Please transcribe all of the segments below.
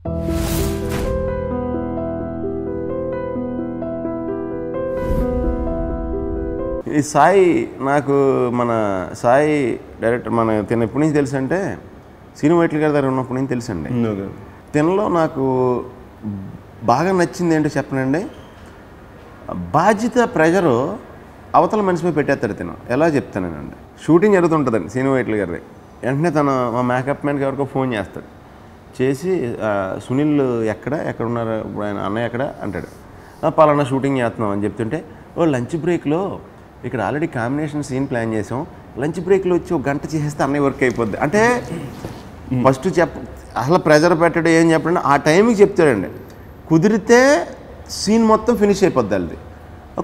ఈ సాయి నాకు మన సాయి డైరెక్టర్ మన తిన ఎప్పటి నుంచి తెలుసు అంటే శ్రీను వైట్ల గారి దగ్గర ఉన్నప్పటి నుంచి తెలుసండి. తినలో నాకు బాగా నచ్చింది ఏంటో చెప్పనండి, బాధ్యత ప్రెజరు అవతల మనిషిపై పెట్టేస్తాడు తిన. ఎలా చెప్తానండి, షూటింగ్ జరుగుతుంటుందండి శ్రీను వైట్ల గారి. వెంటనే తను మా మేకప్ మ్యాన్కి ఎవరికో ఫోన్ చేస్తాడు, చేసి సునీల్ ఎక్కడ ఉన్నారు ఇప్పుడు, ఆయన అన్నయ్య ఎక్కడ అంటాడు. పలానా షూటింగ్ చేస్తున్నాం అని చెప్తుంటే, ఓ లంచ్ బ్రేక్లో ఇక్కడ ఆల్రెడీ కాంబినేషన్ సీన్ ప్లాన్ చేసాం, లంచ్ బ్రేక్లో వచ్చి ఒక గంట చేసేస్తే అన్నయ్య వర్క్ అయిపోద్ది అంటే ఫస్ట్ అసలు ప్రెజర్ పెట్టడం ఏం చెప్పండి, ఆ టైంకి చెప్తాడండి. కుదిరితే సీన్ మొత్తం ఫినిష్ అయిపోద్ది. అది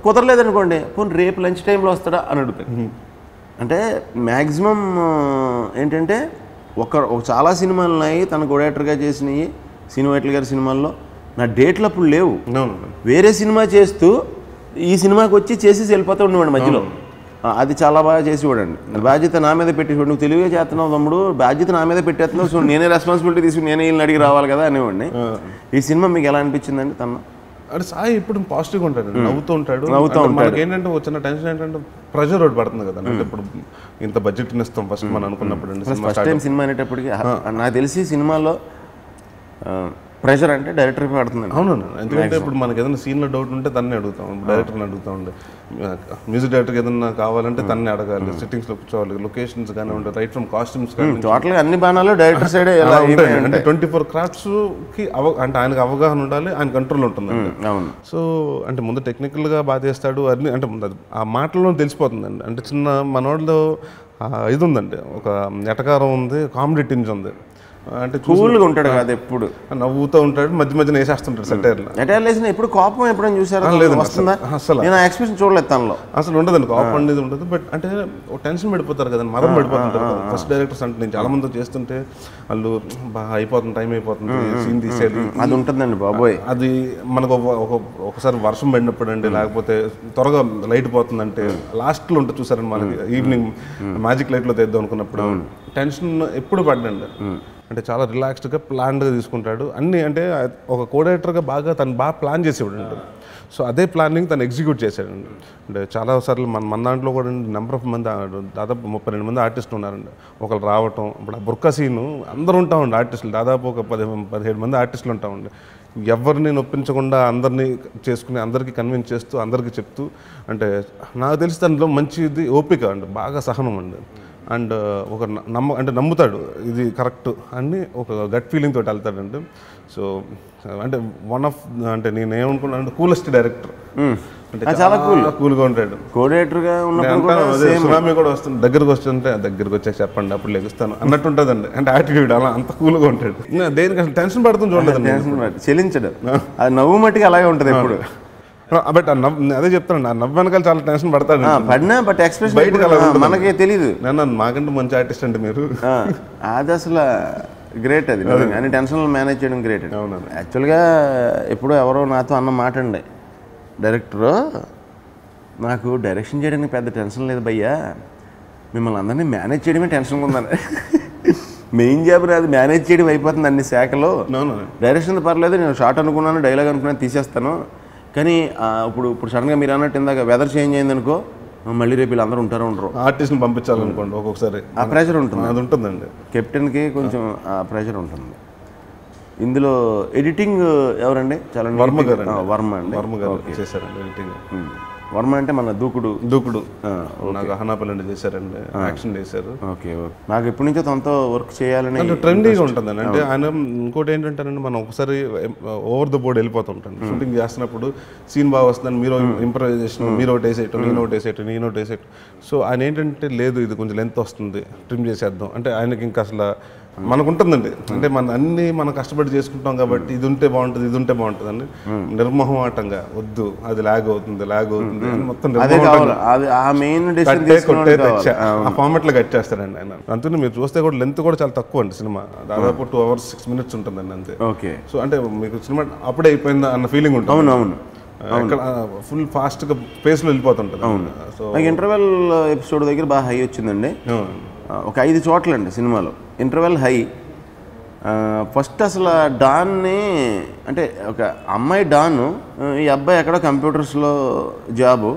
కుదరలేదనుకోండి, పోనీ రేపు లంచ్ టైంలో వస్తాడా అని అడుగుతాడు. అంటే మ్యాక్సిమం ఏంటంటే ఒక చాలా సినిమాలు ఉన్నాయి తన కోడేటర్గా చేసినవి శ్రీను వైట్ల గారి సినిమాల్లో. నా డేట్లు అప్పుడు లేవు, వేరే సినిమా చేస్తూ ఈ సినిమాకి వచ్చి చేసేసి వెళ్ళిపోతూ ఉండేవాడు మధ్యలో. అది చాలా బాగా చేసి చూడండి. బాధ్యత నా మీద పెట్టి చూడు, నువ్వు తెలివిగా చేస్తున్నావు తమ్ముడు, బాధ్యత నా మీద పెట్టేస్తున్నావు, సో నేనే రెస్పాన్సిబిలిటీ తీసుకుని నేనే వీళ్ళని అడిగి రావాలి కదా అనేవాడిని. ఈ సినిమా మీకు ఎలా అనిపించిందండి? తన అంటే సాయి ఇప్పుడు పాజిటివ్గా ఉంటాడు, నవ్వుతూ ఉంటాడు. ఏంటంటే వచ్చిన టెన్షన్ ఏంటంటే ప్రెషర్ ఒకటి పడుతుంది కదా, అంటే ఇప్పుడు ఇంత బడ్జెట్ ఇస్తాం ఫస్ట్ మనం అనుకున్నప్పుడు. ఫస్ట్ టైం సినిమా అనేటప్పటికి నాకు తెలిసి సినిమాలో ప్రెషర్ అంటే డైరెక్టర్ పడుతుంది. అవునండి, ఎందుకంటే ఇప్పుడు మనకి ఏదైనా సీన్లో డౌట్ ఉంటే తన్నే అడుగుతాం, డైరెక్టర్ని అడుగుతూ ఉండే. మ్యూజిక్ డైరెక్టర్కి ఏదైనా కావాలంటే తన్నే అడగాలి, సెట్టింగ్స్లో కూర్చోవాలి, లొకేషన్స్ కానీ ఉంటాయి, రైట్ ఫ్రమ్ కాస్ట్యూమ్స్ కానీ టోటల్గా అన్ని బాణాలు డైరెక్టర్ సైడే అంటే 24 క్రాఫ్ట్స్కి అంటే ఆయనకు అవగాహన ఉండాలి, ఆయన కంట్రోల్ ఉంటుందండి. అవును. సో అంటే ముందు టెక్నికల్గా బాగా చేస్తాడు అన్ని, అంటే ఆ మాటల్లో తెలిసిపోతుందండి. అంటే చిన్న మనోళ్ళలో ఇది ఉందండి, ఒక ఎటకారం ఉంది, కామెడీ టింజ్ ఉంది. అంటే కూల్గా ఉంటాడు కదా, ఎప్పుడు నవ్వుతూ ఉంటాడు, మధ్య మధ్యన వేసేస్తుంటాడు సెటైర్లో. సెటైర్ వేసిన ఎప్పుడు కోపం ఎప్పుడైనా చూసారా? లేదు వస్తుందా అసలు, నేను ఎక్స్ప్రెషన్ చూడలేదు తనలో. అసలు ఉండదండి, కోపం అనేది ఉండదు. బట్ అంటే టెన్షన్ పడిపోతారు కదండి, మదం పడిపోతుంటారు ఫస్ట్ డైరెక్టర్స్. అంటే నేను చాలా మంది చేస్తుంటే వాళ్ళు బాగా అయిపోతుంది, టైం అయిపోతుంది, సీన్ తీసేది అది ఉంటుందండి బాబోయ్. అది మనకు ఒకసారి వర్షం పడినప్పుడు అండి, లేకపోతే త్వరగా లైట్ పోతుందంటే లాస్ట్లో ఉంటుంది చూసారండి, మనకి ఈవినింగ్ మ్యాజిక్ లైట్లో తెద్దాం అనుకున్నప్పుడు టెన్షన్ ఎప్పుడు పడ్డండి. అంటే చాలా రిలాక్స్డ్గా ప్లాన్డ్గా తీసుకుంటాడు అన్నీ. అంటే ఒక కోడైరెక్టర్గా తను బాగా ప్లాన్ చేసేవాడు అంటారు. సో అదే ప్లానింగ్ తను ఎగ్జిక్యూట్ చేశాడండి. అంటే చాలాసార్లు మన దాంట్లో కూడా నెంబర్ ఆఫ్ మంది, దాదాపు 32 మంది ఆర్టిస్టులు ఉన్నారండి. ఒకళ్ళు రావటం, ఇప్పుడు ఆ బుర్కా సీను అందరూ ఉంటామండి ఆర్టిస్టులు, దాదాపు ఒక 17 మంది ఆర్టిస్టులు ఉంటామండి. ఎవరిని నొప్పించకుండా అందరినీ చేసుకుని అందరికీ కన్విన్స్ చేస్తూ అందరికీ చెప్తూ, అంటే నాకు తెలిసి దాంట్లో మంచిది ఓపిక అండి, బాగా సహనం అండి. అండ్ ఒక అంటే నమ్ముతాడు ఇది కరెక్ట్ అని, ఒక గట్ ఫీలింగ్ తోటి వెళ్తాడండి. సో అంటే అంటే నేను ఏమనుకున్నాను అంటే కూలెస్ట్ డైరెక్టర్, అంటే చాలా కూల్గా ఉంటాడు. కోడైరెక్టర్గా సునామీ కూడా వస్తుంది, దగ్గరకు వచ్చాక చెప్పండి అప్పుడు లెగుస్తాను అన్నట్టు ఉంటుందండి. అంటే యాటిట్యూడ్ అలా అంత కూల్గా ఉంటాడు, దేనికి అసలు టెన్షన్ పడుతుంది చూడలేదు, చెలించడు. అది నవ్వు మట్టికి అలాగే ఉంటుంది ఎప్పుడు. బట్ అదే చెప్తాను, ఆ నవ్వు వెనకాల చాలా టెన్షన్ పడతాడు, పడినా బట్ ఎక్స్ప్రెషన్ బయట మనకే తెలియదు. మాకంటే మంచి ఆర్టిస్ట్ అండి మీరు, అది అసలు గ్రేట్. అది అన్ని టెన్షన్లు మేనేజ్ చేయడం గ్రేట్. అవునండి. యాక్చువల్గా ఎప్పుడో ఎవరో నాతో అన్న మాట అండి, డైరెక్టరు నాకు డైరెక్షన్ చేయడానికి పెద్ద టెన్షన్ లేదు భయ్యా, మిమ్మల్ని అందరినీ మేనేజ్ చేయడమే టెన్షన్గా ఉందని. మెయిన్ జాబ్ అది మేనేజ్ చేయడం అయిపోతుంది అన్ని శాఖలో. డైరెక్షన్ పర్లేదు, నేను షార్ట్ అనుకున్నాను, డైలాగ్ అనుకున్నాను, తీసేస్తాను. కానీ ఇప్పుడు సడన్గా మీరు అన్నట్టు ఇందాక వెదర్ చేంజ్ అయిందనుకో, మళ్ళీ రేపు వీళ్ళందరూ ఉండరు, ఆర్టిస్ట్ని పంపించాలనుకోండి, ఒక్కొక్కసారి ఆ ప్రెషర్ ఉంటుంది. అది ఉంటుందండి, కెప్టెన్కి కొంచెం ఆ ప్రెషర్ ఉంటుంది. ఇందులో ఎడిటింగ్ ఎవరండి? చాలా వర్మ గారు చేశారండి ఎడిటింగ్. వర్మ అంటే మన దూకుడు నాకు అహనాపల్లి చేశారండి, యాక్షన్ చేశారు. ఓకే, నాకు ఎప్పటి నుంచో తనతో వర్క్ చేయాలని ట్రెండీగా ఉంటుందండి. అంటే ఆయన ఇంకోటి ఏంటంటేనండి, మనం ఒకసారి ఓవర్ ద బోర్డ్ వెళ్ళిపోతుంటాం షూటింగ్ చేస్తున్నప్పుడు. సీన్ బాగా వస్తుందని మీరు ఇంప్రవైజేషన్, మీరు ఒకటి వేసేయటం, నేను ఒకటి వేసేయటం. సో ఆయన ఏంటంటే లేదు ఇది కొంచెం లెంత్ వస్తుంది, ట్రిమ్ చేసేద్దాం అంటే ఆయనకి ఇంకా అసలు మనకు ఉంటుందండి. అంటే మనం కష్టపడి చేసుకుంటాం కాబట్టి ఇది ఉంటే బాగుంటుంది అని నిర్మోహమాటంగా వద్దు, అది లాగ్ అవుతుంది మొత్తం ఆ ఫార్మాట్ లో కట్ చేస్తారండి ఆయన. అందుకని మీరు చూస్తే కూడా లెంత్ కూడా చాలా తక్కువ అండి సినిమా, దాదాపు 2 hours 6 minutes ఉంటుందండి అంతే. ఓకే. సో అంటే మీకు సినిమా అప్పుడే అయిపోయిందా అన్న ఫీలింగ్ ఉంటుంది. అవును, ఫుల్ ఫాస్ట్గా పేస్లో వెళ్ళిపోతుంటుంది. సో ఇంటర్వెల్ ఎపిసోడ్ దగ్గర బాగా హై వచ్చిందండి, ఒక 5 చోట్ల అండి సినిమాలో ఇంటర్వెల్ హై. ఫస్ట్ అసలు డాన్ని అంటే ఒక అమ్మాయి డాను, ఈ అబ్బాయి ఎక్కడో కంప్యూటర్స్లో జాబు,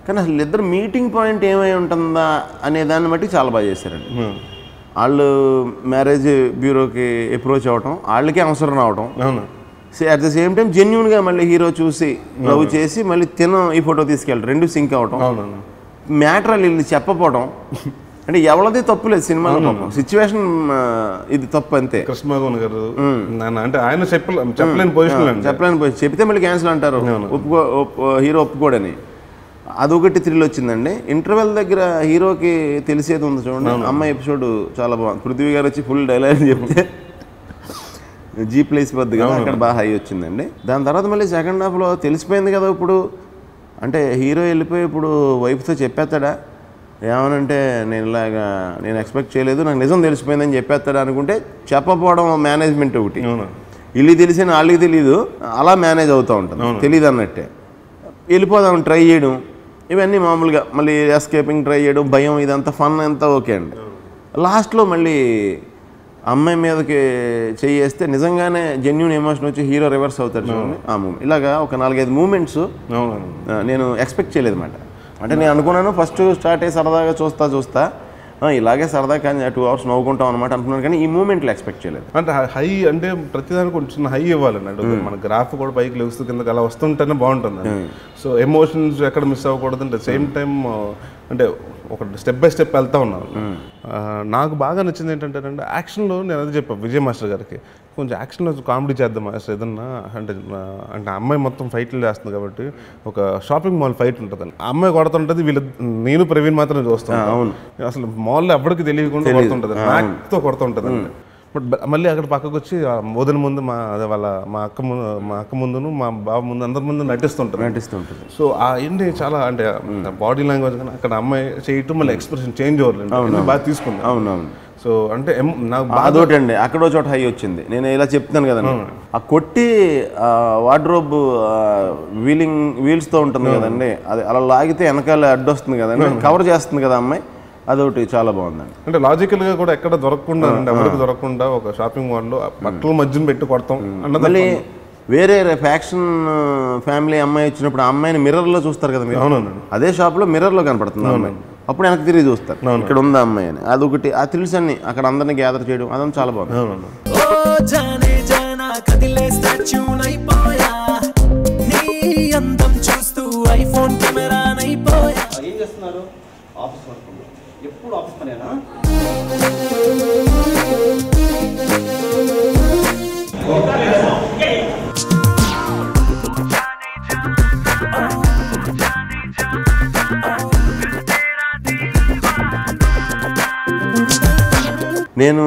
కానీ అసలు ఇద్దరు మీటింగ్ పాయింట్ ఏమై ఉంటుందా అనే దాన్ని బట్టి చాలా బాగా చేశారండి. వాళ్ళు మ్యారేజ్ బ్యూరోకి అప్రోచ్ అవ్వటం, వాళ్ళకి అవసరం రావటం, అట్ ద సేమ్ టైం జెన్యున్గా మళ్ళీ హీరో చూసి లవ్ చేసి మళ్ళీ ఈ ఫోటో తీసుకెళ్ళి రెండు సింక్ అవటం, మ్యాటర్ వీళ్ళు చెప్పపోవడం. అంటే ఎవరిది తప్పు లేదు సినిమాలో, సిచ్యువేషన్ ఇది తప్పు అంతే. కృష్ణమోహన్ గారు అంటే ఆయన చెప్పలేని పొజిషన్, చెప్తే మళ్ళీ క్యాన్సిల్ అంటారు, హీరో ఒప్పుకోడని. అదొకటి థ్రిల్ వచ్చిందండి. ఇంటర్వెల్ దగ్గర హీరోకి తెలిసేది ఉంది చూడండి, అమ్మాయి ఎపిసోడ్ చాలా బాగుంది. పృథ్వీ గారు వచ్చి ఫుల్ డైలాగ్ చెప్తే జీప్ లేసిపోద్ది కదా, అక్కడ బాగా హై వచ్చిందండి. దాని తర్వాత మళ్ళీ సెకండ్ హాఫ్లో తెలిసిపోయింది కదా, ఇప్పుడు అంటే హీరో వెళ్ళిపోయి ఇప్పుడు వైఫ్తో చెప్పేస్తాడా ఏమనంటే నేను ఎక్స్పెక్ట్ చేయలేదు, నాకు నిజం తెలిసిపోయిందని చెప్పేస్తాడా అనుకుంటే చెప్పకపోవడం మేనేజ్మెంట్ ఒకటి. వీళ్ళకి తెలిసిన వాళ్ళకి తెలియదు, అలా మేనేజ్ అవుతూ ఉంటుంది, తెలియదు అన్నట్టే. వెళ్ళిపోదాం ట్రై చేయడం, ఇవన్నీ మామూలుగా మళ్ళీ ఎస్కేపింగ్ ట్రై చేయడం, భయం, ఇదంతా ఫన్ అంతా ఓకే అండి. లాస్ట్లో మళ్ళీ అమ్మాయి మీదకి చేస్తే నిజంగానే జెన్యూన్ ఎమోషన్ వచ్చి హీరో రివర్స్ అవుతాడు చూడండి, ఆ మూమెంట్. ఇలాగా ఒక 4-5 మూమెంట్స్ నేను ఎక్స్పెక్ట్ చేయలేదు అన్నమాట. అంటే నేను అనుకున్నాను ఫస్ట్ స్టార్ట్ అయ్యి సరదాగా చూస్తా ఇలాగే సరదా కానీ 2 hours నవ్వుకుంటాం అనమాట అనుకున్నాను, కానీ ఈ మూమెంట్లు ఎక్స్పెక్ట్ చేయలేదు. అంటే హై అంటే ప్రతిదానికి కొంచెం హై ఇవ్వాలండి. మన గ్రాఫ్ కూడా పైకి లెగుస్తూ కిందకి అలా వస్తుంటేనే బాగుంటుంది. సో ఎమోషన్స్ ఎక్కడ మిస్ అవ్వకూడదు. అంటే సేమ్ టైం అంటే ఒక స్టెప్ బై స్టెప్ వెళ్తా ఉన్నాను. నాకు బాగా నచ్చింది ఏంటంటే యాక్షన్లో నేను అదే చెప్పాను విజయ్ మాస్టర్ గారికి, కొంచెం యాక్షన్లో కామెడీ చేద్దాం మాస్టర్ ఏదన్నా అంటే అమ్మాయి మొత్తం ఫైట్లు చేస్తుంది కాబట్టి ఒక షాపింగ్ మాల్ ఫైట్ ఉంటుందని, అమ్మాయి కొడుతుంటుంది, నేను ప్రవీణ్ మాత్రం చూస్తాను. అవును, అసలు మాల్లో ఎవరికి తెలియకుండా కొడుతుంటుంది, నాతో కొడుతుంటుంది. బట్ మళ్ళీ అక్కడ పక్కకు వచ్చి వదిన ముందు మా అక్క ముందును మా బాబు ముందు అందరి ముందు నటిస్తుంటుంది. సో ఆ ఏంటి చాలా అంటే బాడీ లాంగ్వేజ్ కానీ అక్కడ అమ్మాయి చేయటం మళ్ళీ ఎక్స్ప్రెషన్ చేంజ్ అవ్వలేదు, బాగా తీసుకుంది. అవునవును. సో అంటే నాకు అదొకటి అండి, అక్కడో చోట హై వచ్చింది. నేను ఇలా చెప్తాను కదండి, ఆ కొట్టి వార్డ్రోబ్ వీల్స్తో ఉంటుంది కదండి, అది అలా లాగితే వెనకాల అడ్డొస్తుంది కదండి, కవర్ చేస్తుంది కదా అమ్మాయి, అదొకటి చాలా బాగుందండి. అంటే లాజికల్గా కూడా ఎక్కడ దొరకకుండా ఎవరికి దొరకకుండా ఒక షాపింగ్ మాల్లో బట్టల మధ్యన పెట్టి కొడతాం అన్నది. మళ్ళీ వేరే ఫ్యాక్షన్ ఫ్యామిలీ అమ్మాయి వచ్చినప్పుడు ఆ అమ్మాయిని మిర్రర్లో చూస్తారు కదా మీరు, అవునండి, అదే షాప్లో మిర్రర్లో కనపడుతుంది అమ్మాయి, అప్పుడు వెనక్కి తిరిగి చూస్తారు ఇక్కడ ఉందా అమ్మాయి అని. అదొకటి ఆ థ్రిల్స్ అన్ని అక్కడ అందరినీ గ్యాదర్ చేయడం అదంతా చాలా బాగుంది. ఎప్పుడు ఆఫీస్ పనేనా? నేను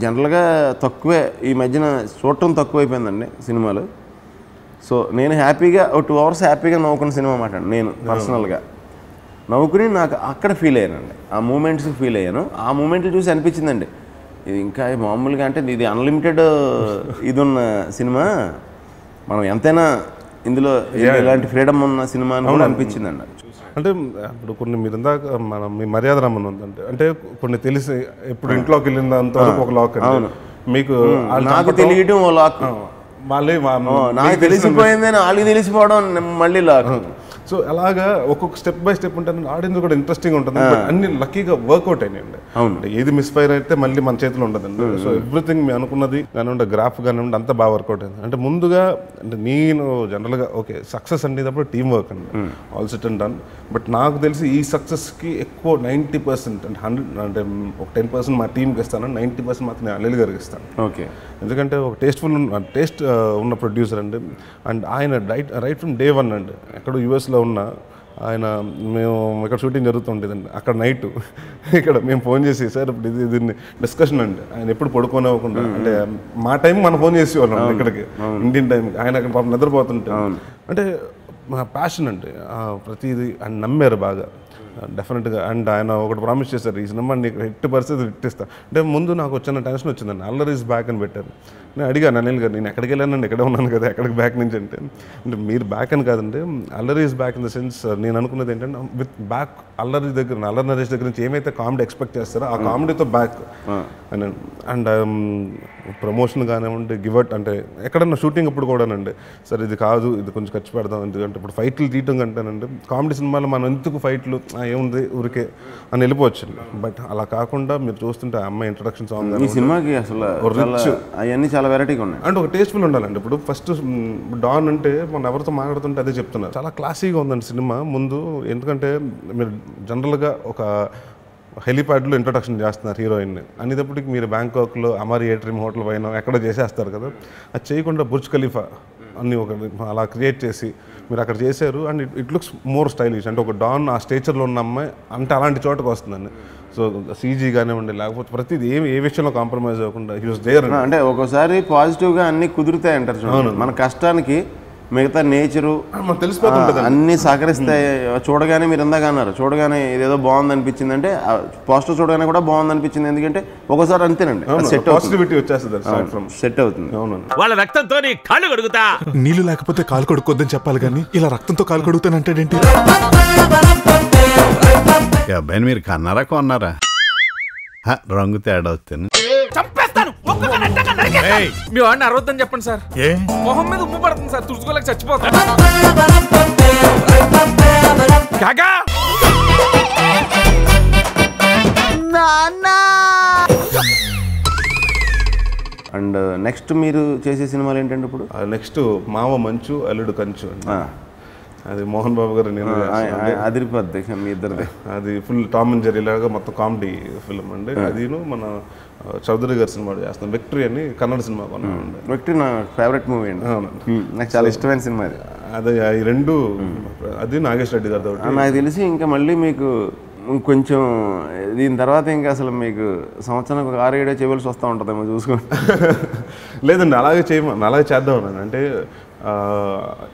జనరల్గా తక్కువే ఈ మధ్యన చూడటం తక్కువైపోయిందండి సినిమాలు. సో నేను హ్యాపీగా 2 hours హ్యాపీగా నవ్వుకున్న సినిమా అన్నమాట. నేను పర్సనల్గా నవ్వుకుని నాకు అక్కడ ఫీల్ అయ్యానండి, ఆ మూమెంట్స్ ఫీల్ అయ్యాను. ఆ మూమెంట్లు చూసి అనిపించిందండి ఇది ఇంకా మామూలుగా అంటే ఇది అన్లిమిటెడ్ ఇది ఉన్న సినిమా, మనం ఎంతైనా ఇందులో ఇలాంటి ఫ్రీడమ్ ఉన్న సినిమా అని కూడా అనిపించిందండి. అంటే ఇప్పుడు కొన్ని మీరు ఇందాక మీ మర్యాద రమ్మని ఉందంటే అంటే కొన్ని తెలిసి ఇప్పుడు ఇంట్లోకి వెళ్ళినంత వరకు ఒక లాక్, మీకు నాకు తెలియటం ఓ లాక్, వాళ్ళే నాకు తెలిసిపోయిందని వాళ్ళకి తెలిసిపోవడం మళ్ళీ లాక్. సో అలాగా ఒక్కొక్క స్టెప్ బై స్టెప్ ఉంటుంది, ఆడియన్స్ కూడా ఇంట్రెస్టింగ్ ఉంటుంది. అన్ని లక్కీగా వర్కౌట్ అయినాయండి. అంటే ఏది మిస్ఫైర్ అయితే మళ్ళీ మన చేతిలో ఉండదండి. సో ఎవ్రీథింగ్ మీ అనుకున్నది కానివ్వండి, గ్రాఫ్ కానివ్వండి, అంతా బాగా వర్కౌట్ అయింది. అంటే ముందుగా అంటే నేను జనరల్గా ఓకే సక్సెస్ అనేటప్పుడు టీమ్ వర్క్ అండి, all set and done. But నాకు తెలిసి ఈ సక్సెస్కి ఎక్కువ 90% అంటే 100 అంటే ఒక 10% మా టీంకి ఇస్తాను, 90% మాత్రం నేను అనిల్ గారికి ఇస్తాను. ఓకే, ఎందుకంటే ఒక టేస్ట్ ఉన్న ప్రొడ్యూసర్ అండి. అండ్ ఆయన రైట్ ఫ్రమ్ డే 1 అండి, ఎక్కడో యూఎస్లో ఉన్న ఆయన, మేము ఇక్కడ షూటింగ్ జరుగుతుండేదండి, అక్కడ నైట్ ఇక్కడ మేము ఫోన్ చేసి సార్ ఇప్పుడు దీన్ని డిస్కషన్ అండి, ఆయన ఎప్పుడు పడుకోనివ్వకుండా అంటే మా టైం మనం ఫోన్ చేసేవాళ్ళం ఇక్కడికి ఇండియన్ టైంకి, ఆయన అక్కడ పాపం నిద్రపోతుంటే అంటే మా ప్యాషన్ అంటే ప్రతిదీ ఆయన నమ్మారు బాగా. డెఫినెట్గా. అండ్ ఆయన ఒకటి ప్రామిస్ చేశారు, ఈ సినిమా నీకు హిట్ పరిస్థితి హిట్ ఇస్తా అంటే. ముందు నాకు వచ్చిన టెన్షన్ వచ్చిందండి, అల్లర్ ఈజ్ బ్యాక్ అని పెట్టారు. నేను అడిగాను అనిల్ గారు, నేను ఎక్కడికి వెళ్ళానండి, ఎక్కడే ఉన్నాను కదా, ఎక్కడికి బ్యాక్ నుంచి అంటే మీరు బ్యాక్ అని కాదండి, అల్లర్ is back in the sense నేను అనుకున్నది ఏంటంటే విత్ బ్యాక్ అల్లరి దగ్గర, అల్లరి నరేష్ దగ్గర నుంచి ఏమైతే కామెడీ ఎక్స్పెక్ట్ చేస్తారో ఆ కామెడీతో బ్యాక్ అని. అండ్ ప్రమోషన్ కానివ్వండి, గివట్ అంటే ఎక్కడన్నా షూటింగ్ అప్పుడు కూడానండి, సరే ఇది కాదు, ఇది కొంచెం ఖర్చు పెడదాం, ఎందుకంటే ఇప్పుడు ఫైట్లు తీయటం కంటేనండి కామెడీ సినిమాలో మనం ఎందుకు ఫైట్లు ఏముంది ఊరికే అని వెళ్ళిపోవచ్చు. బట్ అలా కాకుండా మీరు చూస్తుంటే ఆ అమ్మాయి ఇంట్రడక్షన్ సాంగ్ ఈ సినిమాకి అసలు అవన్నీ చాలా వెరైటీగా ఉన్నాయి అంటే ఒక టేస్ట్ఫుల్ ఉండాలండి. ఇప్పుడు ఫస్ట్ డాన్ అంటే మనం ఎవరితో మాట్లాడుతుంటే అదే చెప్తున్నారు, చాలా క్లాసీగా ఉందండి సినిమా ముందు. ఎందుకంటే మీరు జనరల్గా ఒక హెలిప్యాడ్లో ఇంట్రొడక్షన్ చేస్తున్నారు హీరోయిన్ని అనేటప్పటికి మీరు బ్యాంకాక్లో అమర్ ఏట్రిమ్ హోటల్ పైన ఎక్కడ చేసేస్తారు కదా, అది చేయకుండా బుర్జ్ ఖలీఫా అన్నీ ఒక అలా క్రియేట్ చేసి మీరు అక్కడ చేశారు. And it looks more stylish. అంటే ఒక డాన్ ఆ స్టేచర్లో ఉన్న అమ్మాయి అంటే అలాంటి చోటకు వస్తుందండి. సో సీజీ కానివ్వండి, లేకపోతే ప్రతిదీ ఏ విషయంలో కాంప్రమైజ్ అవ్వకుండా హీ వాస్ దేర్. అంటే ఒక్కోసారి పాజిటివ్గా అన్నీ కుదురుతాయి అంటారు చూడండి, మన కష్టానికి మిగతా నేచరు తెలిసిపోతుంటుంది, అన్నీ సహకరిస్తాయి. చూడగానే మీరు ఇందాక అన్నారు, చూడగానే ఇదేదో బాగుంది అనిపించింది అంటే పోస్టర్ చూడగానే కూడా బాగుంది అనిపించింది, ఎందుకంటే ఒకసారి అంతేనండి పాజిటివిటీ వచ్చేస్తుంది, సెట్ అవుతుంది. అవునండి. వాళ్ళ రక్తంతో కాళ్ళు కడుగుతా, నీళ్ళు లేకపోతే కాలు కడుక్కోద్దని చెప్పాలి కానీ ఇలా రక్తంతో కాలు కడుగుతానంటాడేంటి? అబ్బాయిని మీరు కన్నారా కొన్నారా? రంగు తేడా వస్తాను చంపేస్తాను. మీ వాడిని అరవద్దని చెప్పండి సార్, మొహం మీద ఉమ్ము పడుతుంది సార్, తుడుచుకోలేక చచ్చిపోతాను. అండ్ నెక్స్ట్ మీరు చేసే సినిమాలు ఏంటంటే ఇప్పుడు నెక్స్ట్ మావ మంచు అల్లుడు కంచు, అది మోహన్ బాబు గారు నేను అదిరిపోద్ది మీ ఇద్దరిది. అది ఫుల్ టామ్ అండ్ జెర్రీ లాగా మొత్తం కామెడీ ఫిల్మ్ అండి. అదిను మన చౌదరి గారి సినిమా చేస్తాం, విక్టరీ అని కన్నడ సినిమా కొన్నామండి. విక్టరీ నా ఫేవరెట్ మూవీ అండి, నాకు చాలా ఇష్టమైన సినిమా అది. ఈ రెండు, అది నాగేష్ రెడ్డి గారితో. నాకు తెలిసి ఇంకా మళ్ళీ మీకు కొంచెం దీని తర్వాత ఇంకా అసలు మీకు సంవత్సరానికి ఒక 6-7 చేయవలసి వస్తూ ఉంటుందేమో చూసుకోండి. లేదండి, అలాగే చేద్దాం అంటే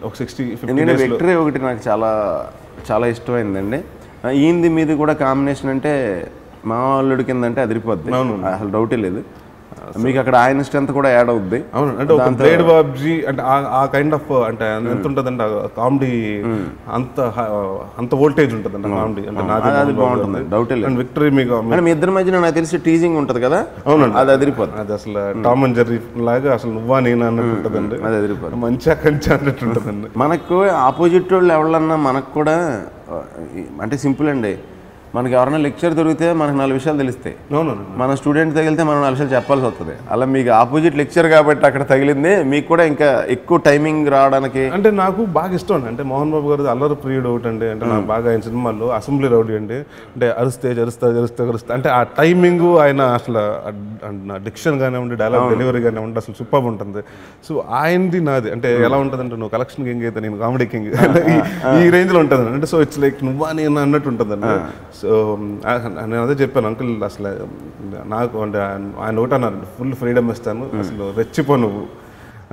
ఒక 60-50 విక్టరీ ఒకటి నాకు చాలా చాలా ఇష్టమైందండి. ఈంది మీది కూడా కాంబినేషన్ అంటే మా అల్లుడి కింద అంటే అదిరిపోద్ది, అసలు డౌటే లేదు. మీకు అక్కడ ఆయన స్ట్రెంత్ కూడా యాడ్ అవుద్ది. అవును, అంటే ఒక బ్లేడ్ బాబ్జీ అంటే ఆ కైండ్ ఆఫ్ అంటే ఎంత ఉంటుందంటే కామెడీ, అంత వోల్టేజ్ ఉంటుందండి కామెడీ అంటే అది బాగుంటుంది, డౌటే లేదు. విక్టరీ మీకు మీ ఇద్దరి మధ్యన నాకు తెలిసి టీజింగ్ ఉంటుంది కదా, అవునండి, అది అదిరిపోద్ది. అది అసలు టామ్ అండ్ జెర్రీ లాగా అసలు నువ్వా నేనా అన్నట్టు ఉంటుందండి, అది అదిరిపోద్ది, మంచిగా కంచి అన్నట్టు ఉంటుందండి. మనకు ఆపోజిట్ వాళ్ళు ఎవరన్నా మనకు కూడా అంటే సింపుల్ అండి, మనకి ఎవరైనా లెక్చర్ దొరికితే మనకు 4 విషయాలు తెలిస్తాయి. మన స్టూడెంట్ తగిలితే మనం 4 విషయాలు చెప్పాల్సి వస్తుంది. అలా మీకు ఆపోజిట్ లెక్చర్ కాబట్టి అక్కడ తగిలింది, మీకు కూడా ఇంకా ఎక్కువ టైమింగ్ రావడానికి. అంటే నాకు బాగా ఇష్టం అంటే మోహన్ బాబు గారు అల్లరి ప్రియుడు ఒకటి అండి. అంటే నాకు బాగా ఆయన సినిమాల్లో అసెంబ్లీ రౌడీ అండి, అంటే అరుస్తా అంటే ఆ టైమింగ్, ఆయన అసలు డిక్షన్ కానివ్వండి, డైలాగ్ డెలివరీ కానివ్వండి, అసలు సూపర్ ఉంటుంది. సో ఆయనది నాది అంటే ఎలా ఉంటుంది అంటే, నువ్వు కలెక్షన్ కింగ్ అయితే నేను కామెడీ కింగ్, ఈ రేంజ్లో ఉంటుంది అంటే. సో ఇట్స్ లైక్ నువ్వా నేను అన్నట్టు ఉంటుందండి. సో నేను అదే చెప్పాను, అంకుల్ అసలు నాకు అంటే ఆయన ఒకటి అన్నారు, ఫుల్ ఫ్రీడమ్ ఇస్తాను, అసలు రెచ్చిపో నువ్వు,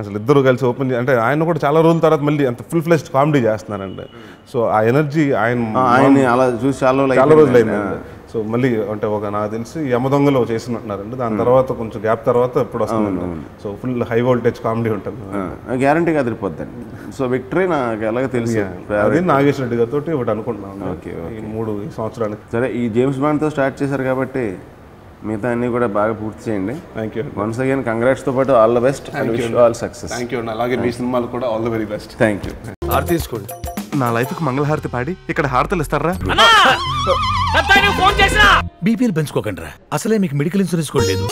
అసలు ఇద్దరు కలిసి ఓపెన్ అంటే ఆయన కూడా చాలా రోజుల తర్వాత మళ్ళీ అంత ఫుల్ ఫ్లెష్డ్ కామెడీ చేస్తున్నారండి. సో ఆ ఎనర్జీ ఆయన అలా చూసి చాలా రోజులు అయిందండి. సో మళ్ళీ అంటే ఒక నాకు తెలిసి యమదొంగలో చేసినట్టున్నారండి, దాని తర్వాత కొంచెం గ్యాప్ తర్వాత ఇప్పుడు వస్తుంది. So full high voltage comedy ఉంటుంది, గ్యారంటీగా అదిరిపోద్దండి. సో విక్టరీ నాకు ఎలాగో తెలుసు, అది నాగేష్ రెడ్డి గారితో ఒకటి అనుకుంటున్నాను. ఓకే, ఈ 3 సంవత్సరాలు. సరే, ఈ జేమ్స్ బాండ్తో స్టార్ట్ చేశారు కాబట్టి మిగతా అన్నీ కూడా బాగా పూర్తి చేయండి. థ్యాంక్ యూ వన్స్ అగైన్, కంగ్రాట్స్తో పాటు all the best, all success. Thank you. అలాగే మీ సినిమాలు కూడా all the very best. Thank you. తీసుకోండి. నా లైఫ్కి మంగళహారతి పాడి ఇక్కడ హారతలు ఇస్తారా? బీపీఎల్ పెంచుకోకండి రా, అసలే మీకు మెడికల్ ఇన్సూరెన్స్ కూడా లేదు.